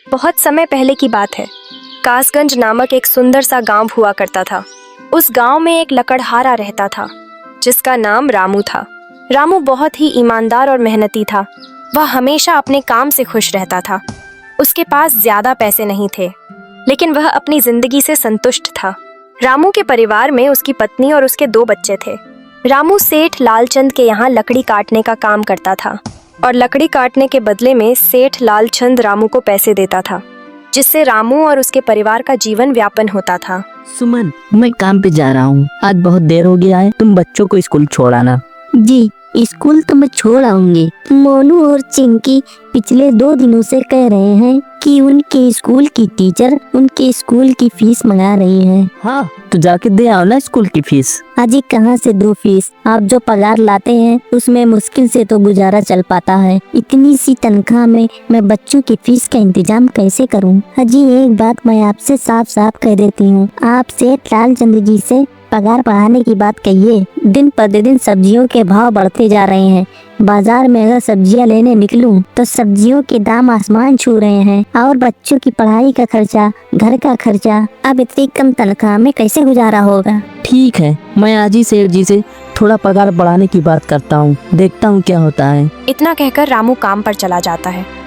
बहुत समय पहले की बात है। कासगंज नामक एक सुंदर सा गांव हुआ करता था। उस गांव में एक लकड़हारा रहता था जिसका नाम रामू था। रामू बहुत ही ईमानदार और मेहनती था। वह हमेशा अपने काम से खुश रहता था। उसके पास ज्यादा पैसे नहीं थे, लेकिन वह अपनी जिंदगी से संतुष्ट था। रामू के परिवार में उसकी पत्नी और उसके 2 बच्चे थे। रामू सेठ लालचंद के यहाँ लकड़ी काटने का काम करता था और लकड़ी काटने के बदले में सेठ लालचंद रामू को पैसे देता था, जिससे रामू और उसके परिवार का जीवन व्यापन होता था। सुमन, मैं काम पे जा रहा हूँ। आज बहुत देर हो गया है, तुम बच्चों को स्कूल छोड़ आना। जी, स्कूल तो मैं छोड़ आऊंगी। मोनू और चिंकी पिछले 2 दिनों से कह रहे हैं कि उनके स्कूल की टीचर उनके स्कूल की फीस मंगा रही है। हाँ, तो जाके दे आओ ना स्कूल की फीस। अजी कहाँ से दो फीस? आप जो पगार लाते हैं उसमें मुश्किल से तो गुजारा चल पाता है। इतनी सी तनख्वाह में मैं बच्चों की फीस का इंतजाम कैसे करूं? अजी एक बात मैं आपसे साफ साफ कह देती हूँ, आप सेठ लालचंद जी से पगार बढ़ाने की बात कहिए। दिन प्रतिदिन सब्जियों के भाव बढ़ते जा रहे हैं। बाजार में अगर सब्जियां लेने निकलूं तो सब्जियों के दाम आसमान छू रहे हैं, और बच्चों की पढ़ाई का खर्चा, घर का खर्चा, अब इतनी कम तनख्वाह में कैसे गुजारा होगा? ठीक है, मैं आज ही सेठ जी से थोड़ा पगार बढ़ाने की बात करता हूँ, देखता हूँ क्या होता है। इतना कहकर रामू काम पर चला जाता है।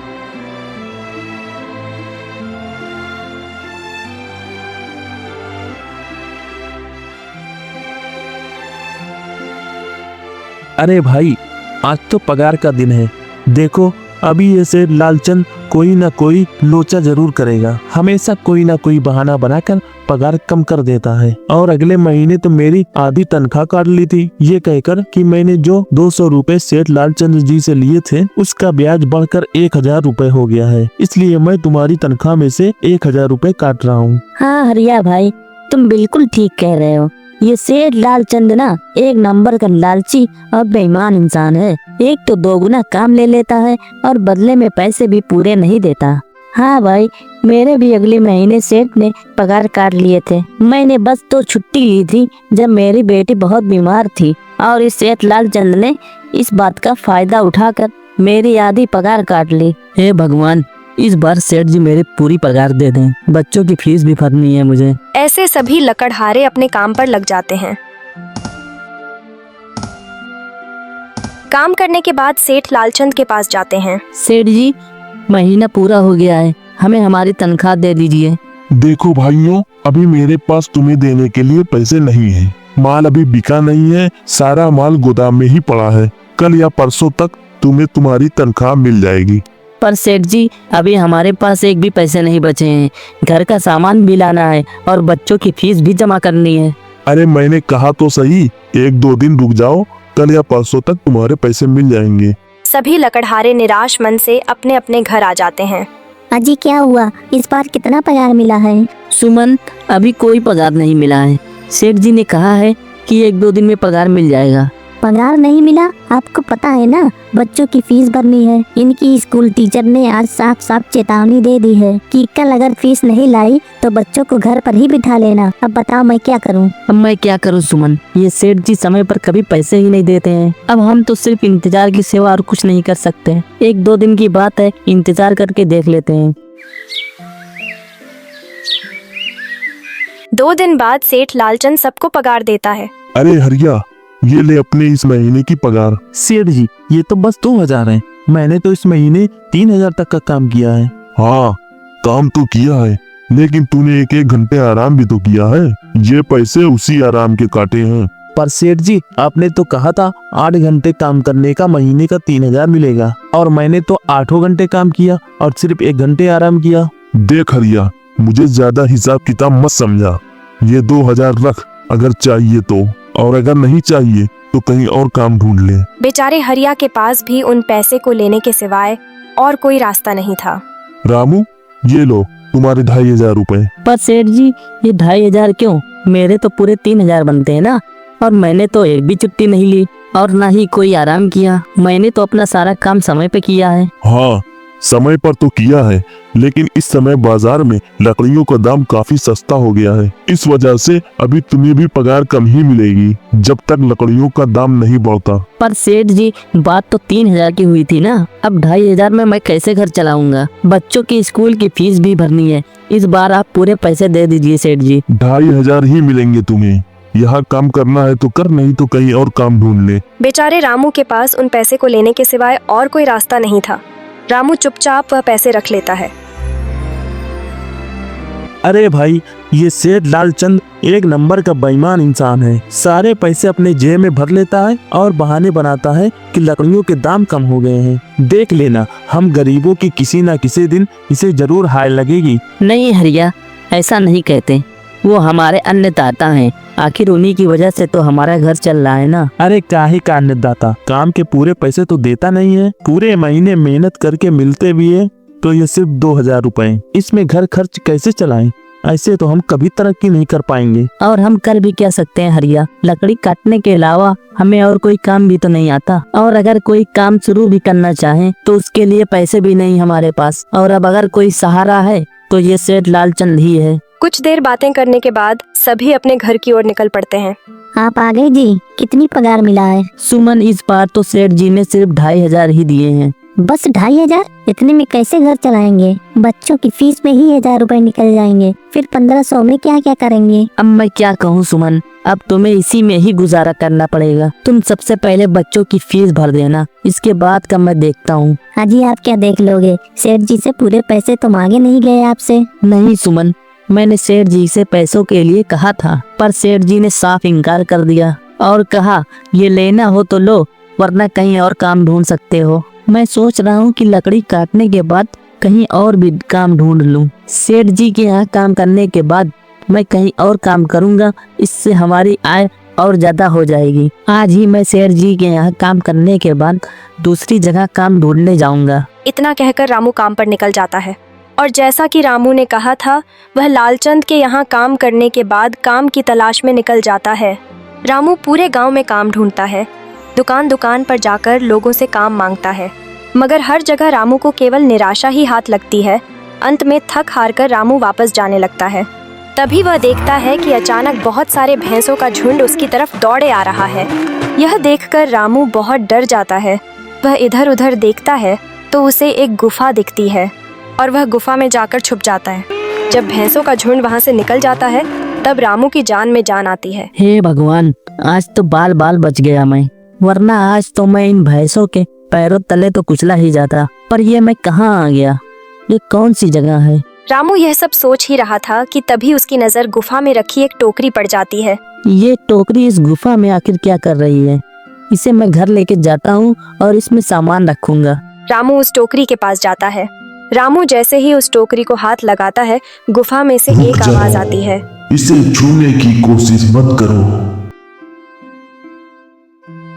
अरे भाई, आज तो पगार का दिन है। देखो, अभी ये सेठ लालचंद कोई ना कोई लोचा जरूर करेगा। हमेशा कोई ना कोई बहाना बनाकर पगार कम कर देता है। और अगले महीने तो मेरी आधी तनख्वाह काट ली थी, ये कहकर कि मैंने जो 200 रुपए सेठ लालचंद जी से लिए थे उसका ब्याज बढ़कर 1000 रुपए हो गया है। इसलिए मैं तुम्हारी तनख्वाह में से 1000 रुपए काट रहा हूँ। हाँ हरिया भाई, तुम बिल्कुल ठीक कह रहे हो। ये सेठ लालचंद ना एक नंबर का लालची और बेईमान इंसान है। एक तो 2 गुना काम ले लेता है और बदले में पैसे भी पूरे नहीं देता। हाँ भाई, मेरे भी अगले महीने सेठ ने पगार काट लिए थे। मैंने बस तो छुट्टी ली थी जब मेरी बेटी बहुत बीमार थी, और इस सेठ लालचंद ने इस बात का फायदा उठाकर मेरी आधी पगार काट ली। हे भगवान, इस बार सेठ जी मेरी पूरी पगार दे दें, बच्चों की फीस भी भरनी है मुझे। ऐसे सभी लकड़हारे अपने काम पर लग जाते हैं। काम करने के बाद सेठ लालचंद के पास जाते हैं। सेठ जी, महीना पूरा हो गया है, हमें हमारी तनख्वाह दे दीजिए। देखो भाइयों, अभी मेरे पास तुम्हें देने के लिए पैसे नहीं है। माल अभी बिका नहीं है, सारा माल गोदाम में ही पड़ा है। कल या परसों तक तुम्हें तुम्हारी तनख्वाह मिल जाएगी। पर सेठ जी, अभी हमारे पास एक भी पैसे नहीं बचे हैं। घर का सामान भी लाना है और बच्चों की फीस भी जमा करनी है। अरे मैंने कहा तो सही, 1-2 दिन रुक जाओ, कल या परसों तक तुम्हारे पैसे मिल जाएंगे। सभी लकड़हारे निराश मन से अपने अपने घर आ जाते हैं। अजी क्या हुआ? इस बार कितना पगार मिला है? सुमन, अभी कोई पगार नहीं मिला है। सेठ जी ने कहा है कि 1-2 दिन में पगार मिल जाएगा। पगार नहीं मिला? आपको पता है ना बच्चों की फीस भरनी है। इनकी स्कूल टीचर ने आज साफ साफ चेतावनी दे दी है कि कल अगर फीस नहीं लाई तो बच्चों को घर पर ही बिठा लेना। अब बताओ मैं क्या करूं? अब मैं क्या करूं सुमन, ये सेठ जी समय पर कभी पैसे ही नहीं देते हैं। अब हम तो सिर्फ इंतजार की सेवा और कुछ नहीं कर सकते। 1-2 दिन की बात है, इंतजार करके देख लेते हैं। 2 दिन बाद सेठ लालचंद सबको पगार देता है। अरे हरिया, ये ले अपने इस महीने की पगार। सेठ जी, ये तो बस 2000 है। मैंने तो इस महीने 3000 तक का काम किया है। हाँ, काम तो किया है, लेकिन तूने 1-1 घंटे आराम भी तो किया है। ये पैसे उसी आराम के काटे हैं। पर सेठ जी, आपने तो कहा था 8 घंटे काम करने का महीने का 3000 मिलेगा, और मैंने तो 8 घंटे काम किया और सिर्फ 1 घंटे आराम किया। देख हरिया, मुझे ज्यादा हिसाब किताब मत समझा। ये 2000 रख अगर चाहिए तो, और अगर नहीं चाहिए तो कहीं और काम ढूंढ ले। बेचारे हरिया के पास भी उन पैसे को लेने के सिवाय और कोई रास्ता नहीं था। रामू, ये लो तुम्हारे 2500 रुपए। पर सेठ जी, ये 2500 क्यों? मेरे तो पूरे 3000 बनते हैं ना, और मैंने तो एक भी छुट्टी नहीं ली और ना ही कोई आराम किया। मैंने तो अपना सारा काम समय पे किया है। हाँ, समय पर तो किया है, लेकिन इस समय बाजार में लकड़ियों का दाम काफी सस्ता हो गया है। इस वजह से अभी तुम्हें भी पगार कम ही मिलेगी जब तक लकड़ियों का दाम नहीं बढ़ता। पर सेठ जी, बात तो 3,000 की हुई थी ना। अब 2,500 में मैं कैसे घर चलाऊंगा? बच्चों की स्कूल की फीस भी भरनी है। इस बार आप पूरे पैसे दे दीजिए सेठ जी। 2,500 ही मिलेंगे तुम्हें। यहाँ काम करना है तो कर, नहीं तो कहीं और काम ढूंढ ले। बेचारे रामू के पास उन पैसे को लेने के सिवाय और कोई रास्ता नहीं था। रामू चुपचाप वह पैसे रख लेता है। अरे भाई, ये सेठ लालचंद एक नंबर का बेईमान इंसान है। सारे पैसे अपने जेब में भर लेता है और बहाने बनाता है कि लकड़ियों के दाम कम हो गए हैं। देख लेना, हम गरीबों की किसी न किसी दिन इसे जरूर हाय लगेगी। नहीं हरिया, ऐसा नहीं कहते। वो हमारे अन्नदाता हैं। आखिर उन्हीं की वजह से तो हमारा घर चल रहा है ना। अरे काहे का अन्नदाता, काम के पूरे पैसे तो देता नहीं है। पूरे महीने मेहनत करके मिलते भी है तो ये सिर्फ 2,000 रुपए। इसमें घर खर्च कैसे चलाएं? ऐसे तो हम कभी तरक्की नहीं कर पाएंगे। और हम कर भी क्या सकते हैं हरिया? लकड़ी काटने के अलावा हमें और कोई काम भी तो नहीं आता। और अगर कोई काम शुरू भी करना चाहे तो उसके लिए पैसे भी नहीं हमारे पास। और अब अगर कोई सहारा है तो ये सेठ लालचंद ही है। कुछ देर बातें करने के बाद सभी अपने घर की ओर निकल पड़ते हैं। आप आ गए जी। कितनी पगार मिला है? सुमन, इस बार तो सेठ जी ने सिर्फ 2,500 ही दिए हैं। बस 2,500? इतने में कैसे घर चलाएंगे? बच्चों की फीस में ही 1,000 रुपए निकल जाएंगे। फिर 1,500 में क्या क्या करेंगे? अब मैं क्या कहूँ सुमन, अब तुम्हें इसी में ही गुजारा करना पड़ेगा। तुम सबसे पहले बच्चों की फीस भर देना, इसके बाद का मैं देखता हूँ। हाँ जी, आप क्या देख लोगे? सेठ जी से पूरे पैसे तो मांगे नहीं गए आपसे? नहीं सुमन, मैंने सेठ जी से पैसों के लिए कहा था, पर सेठ जी ने साफ इनकार कर दिया और कहा ये लेना हो तो लो, वरना कहीं और काम ढूंढ सकते हो। मैं सोच रहा हूँ कि लकड़ी काटने के बाद कहीं और भी काम ढूंढ लूँ। सेठ जी के यहाँ काम करने के बाद मैं कहीं और काम करूँगा, इससे हमारी आय और ज्यादा हो जाएगी। आज ही मैं सेठ जी के यहाँ काम करने के बाद दूसरी जगह काम ढूंढने जाऊँगा। इतना कहकर रामू काम पर निकल जाता है। और जैसा कि रामू ने कहा था, वह लालचंद के यहाँ काम करने के बाद काम की तलाश में निकल जाता है। रामू पूरे गांव में काम ढूंढता है, दुकान दुकान पर जाकर लोगों से काम मांगता है, मगर हर जगह रामू को केवल निराशा ही हाथ लगती है। अंत में थक हार कर रामू वापस जाने लगता है। तभी वह देखता है कि अचानक बहुत सारे भैंसों का झुंड उसकी तरफ दौड़े आ रहा है। यह देखकर रामू बहुत डर जाता है। वह इधर उधर देखता है तो उसे एक गुफा दिखती है और वह गुफा में जाकर छुप जाता है। जब भैंसों का झुंड वहां से निकल जाता है तब रामू की जान में जान आती है। हे भगवान, आज तो बाल बाल बच गया मैं, वरना आज तो मैं इन भैंसों के पैरों तले तो कुचला ही जाता। पर ये मैं कहाँ आ गया? ये कौन सी जगह है? रामू यह सब सोच ही रहा था कि तभी उसकी नजर गुफा में रखी एक टोकरी पड़ जाती है। ये टोकरी इस गुफा में आखिर क्या कर रही है? इसे मैं घर लेके जाता हूँ और इसमें सामान रखूंगा। रामू उस टोकरी के पास जाता है। रामू जैसे ही उस टोकरी को हाथ लगाता है, गुफा में से रुक एक जाओ। आवाज आती है। इसे छूने की कोशिश मत करो।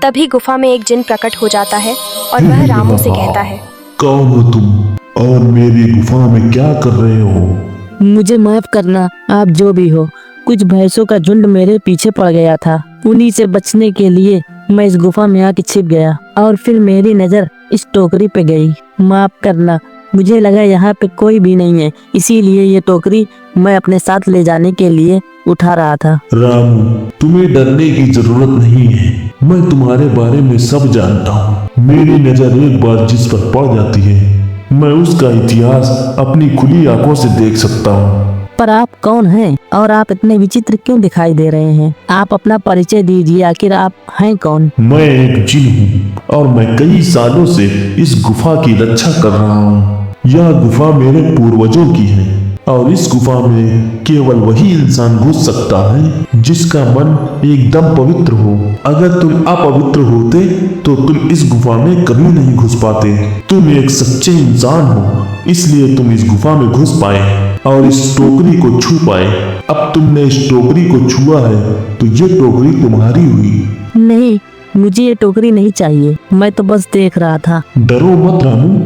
तभी गुफा में एक जिन प्रकट हो जाता है और वह रामू से कहता है, कौन हो तुम और मेरी गुफा में क्या कर रहे हो? मुझे माफ करना, आप जो भी हो। कुछ भैंसों का झुंड मेरे पीछे पड़ गया था, उन्हीं से बचने के लिए मैं इस गुफा में आके छिप गया और फिर मेरी नजर इस टोकरी पे गई। माफ करना, मुझे लगा यहाँ पे कोई भी नहीं है, इसीलिए ये टोकरी मैं अपने साथ ले जाने के लिए उठा रहा था। रामू, तुम्हें डरने की जरूरत नहीं है। मैं तुम्हारे बारे में सब जानता हूँ। मेरी नजर एक बार जिस पर पड़ जाती है, मैं उसका इतिहास अपनी खुली आंखों से देख सकता हूँ। पर आप कौन हैं और आप इतने विचित्र क्यों दिखाई दे रहे हैं? आप अपना परिचय दीजिए, आखिर आप हैं कौन? मैं एक जिन हूँ और मैं कई सालों से इस गुफा की रक्षा कर रहा हूँ। यह गुफा मेरे पूर्वजों की है और इस गुफा में केवल वही इंसान घुस सकता है जिसका मन एकदम पवित्र हो। अगर तुम अपवित्र होते तो तुम इस गुफा में कभी नहीं घुस पाते। तुम एक सच्चे इंसान हो, इसलिए तुम इस गुफा में घुस पाए और इस टोकरी को छू पाए। अब तुमने इस टोकरी को छुआ है तो ये टोकरी तुम्हारी हुई। नहीं, मुझे ये टोकरी नहीं चाहिए, मैं तो बस देख रहा था। डरो मत रामू,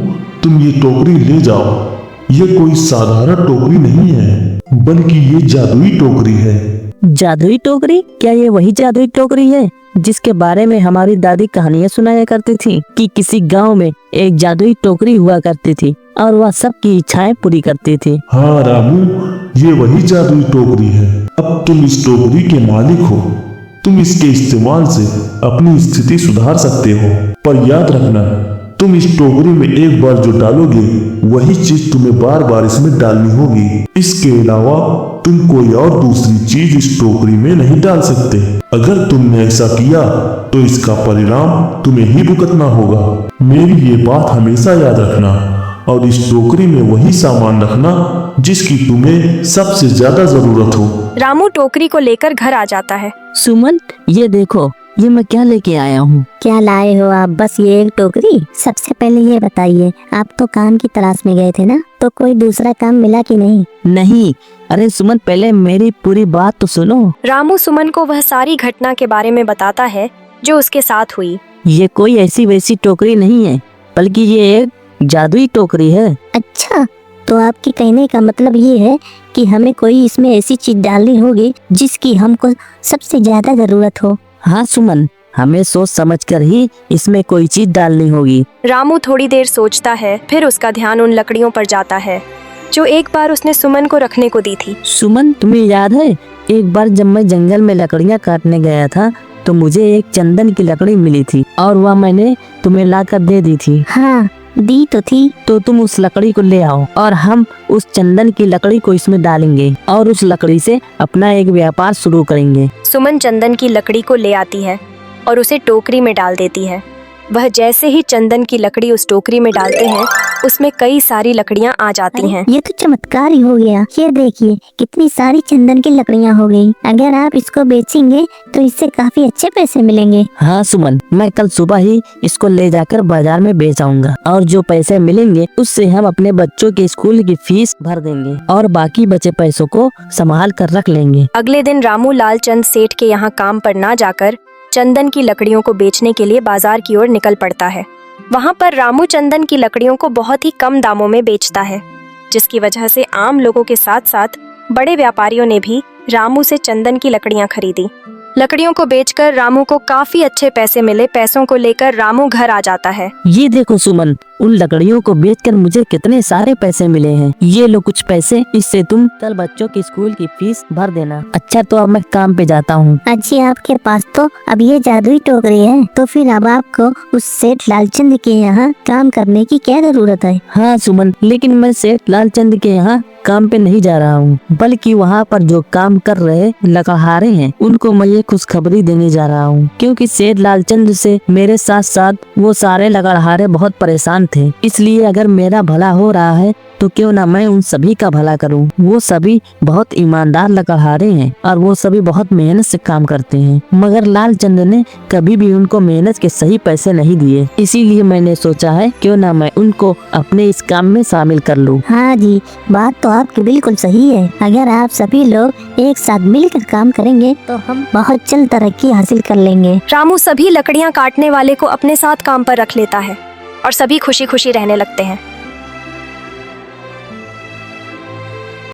तुम ये टोकरी ले जाओ। ये कोई साधारण टोकरी नहीं है, बल्कि ये जादुई टोकरी है। जादुई टोकरी? क्या ये वही जादुई टोकरी है जिसके बारे में हमारी दादी कहानियां सुनाया करती थी कि किसी गांव में एक जादुई टोकरी हुआ करती थी और वह सबकी इच्छाएं पूरी करती थी? हाँ रामू, ये वही जादुई टोकरी है। अब तुम इस टोकरी के मालिक हो। तुम इसके इस्तेमाल से अपनी स्थिति सुधार सकते हो, पर याद रखना, तुम इस टोकरी में एक बार जो डालोगे वही चीज तुम्हें बार बार इसमें डालनी होगी। इसके अलावा तुम कोई और दूसरी चीज इस टोकरी में नहीं डाल सकते। अगर तुमने ऐसा किया तो इसका परिणाम तुम्हें ही भुगतना होगा। मेरी ये बात हमेशा याद रखना और इस टोकरी में वही सामान रखना जिसकी तुम्हें सबसे ज्यादा जरूरत हो। रामू टोकरी को लेकर घर आ जाता है। सुमन, ये देखो, ये मैं क्या लेके आया हूँ। क्या लाए हो आप? बस ये एक टोकरी? सबसे पहले ये बताइए, आप तो काम की तलाश में गए थे ना, तो कोई दूसरा काम मिला कि नहीं? नहीं, अरे सुमन, पहले मेरी पूरी बात तो सुनो। रामू सुमन को वह सारी घटना के बारे में बताता है जो उसके साथ हुई। ये कोई ऐसी वैसी टोकरी नहीं है, बल्कि ये एक जादुई टोकरी है। अच्छा, तो आपके कहने का मतलब ये है कि हमें कोई इसमें ऐसी चीज डालनी होगी जिसकी हमको सबसे ज्यादा जरूरत हो। हाँ सुमन, हमें सोच समझकर ही इसमें कोई चीज डालनी होगी। रामू थोड़ी देर सोचता है, फिर उसका ध्यान उन लकड़ियों पर जाता है जो एक बार उसने सुमन को रखने को दी थी। सुमन, तुम्हें याद है एक बार जब मैं जंगल में लकड़ियाँ काटने गया था तो मुझे एक चंदन की लकड़ी मिली थी और वह मैंने तुम्हें लाकर दे दी थी। हाँ, दी तो थी। तो तुम उस लकड़ी को ले आओ और हम उस चंदन की लकड़ी को इसमें डालेंगे और उस लकड़ी से अपना एक व्यापार शुरू करेंगे। सुमन चंदन की लकड़ी को ले आती है और उसे टोकरी में डाल देती है। वह जैसे ही चंदन की लकड़ी उस टोकरी में डालते हैं, उसमें कई सारी लकड़ियां आ जाती हैं। ये तो चमत्कार ही हो गया। ये देखिए, कितनी सारी चंदन की लकड़ियां हो गई। अगर आप इसको बेचेंगे तो इससे काफी अच्छे पैसे मिलेंगे। हाँ सुमन, मैं कल सुबह ही इसको ले जाकर बाजार में बेच आऊंगा और जो पैसे मिलेंगे उससे हम अपने बच्चों के स्कूल की फीस भर देंगे और बाकी बचे पैसों को संभाल कर रख लेंगे। अगले दिन रामू लालचंद सेठ के यहाँ काम पर ना जाकर चंदन की लकड़ियों को बेचने के लिए बाजार की ओर निकल पड़ता है। वहाँ पर रामू चंदन की लकड़ियों को बहुत ही कम दामों में बेचता है, जिसकी वजह से आम लोगों के साथ साथ बड़े व्यापारियों ने भी रामू से चंदन की लकड़ियाँ खरीदी। लकड़ियों को बेचकर रामू को काफी अच्छे पैसे मिले। पैसों को लेकर रामू घर आ जाता है। ये देखो सुमन, उन लकड़ियों को बेचकर मुझे कितने सारे पैसे मिले हैं। ये लो कुछ पैसे, इससे तुम कल बच्चों की स्कूल की फीस भर देना। अच्छा, तो अब मैं काम पे जाता हूँ। अच्छी, आपके पास तो अब ये जादुई टोकरी है, तो फिर अब आपको उस सेठ लालचंद के यहाँ काम करने की क्या जरूरत है? हाँ सुमन, लेकिन मैं सेठ लालचंद के यहाँ काम पे नहीं जा रहा हूँ, बल्कि वहाँ पर जो काम कर रहे लकड़हारे हैं उनको मैं ये खुशखबरी देने जा रहा हूँ, क्योंकि सेठ लालचंद से मेरे साथ साथ वो सारे लकड़हारे बहुत परेशान थे। इसलिए अगर मेरा भला हो रहा है तो क्यों ना मैं उन सभी का भला करूं। वो सभी बहुत ईमानदार लकड़हारे हैं और वो सभी बहुत मेहनत से काम करते हैं, मगर लालचंद ने कभी भी उनको मेहनत के सही पैसे नहीं दिए। इसीलिए मैंने सोचा है क्यों ना मैं उनको अपने इस काम में शामिल कर लूं। हाँ जी, बात तो आपकी बिल्कुल सही है। अगर आप सभी लोग एक साथ मिलकर काम करेंगे तो हम बहुत जल्द तरक्की हासिल कर लेंगे। रामू सभी लकड़ियाँ काटने वाले को अपने साथ काम पर रख लेता है और सभी खुशी खुशी रहने लगते हैं।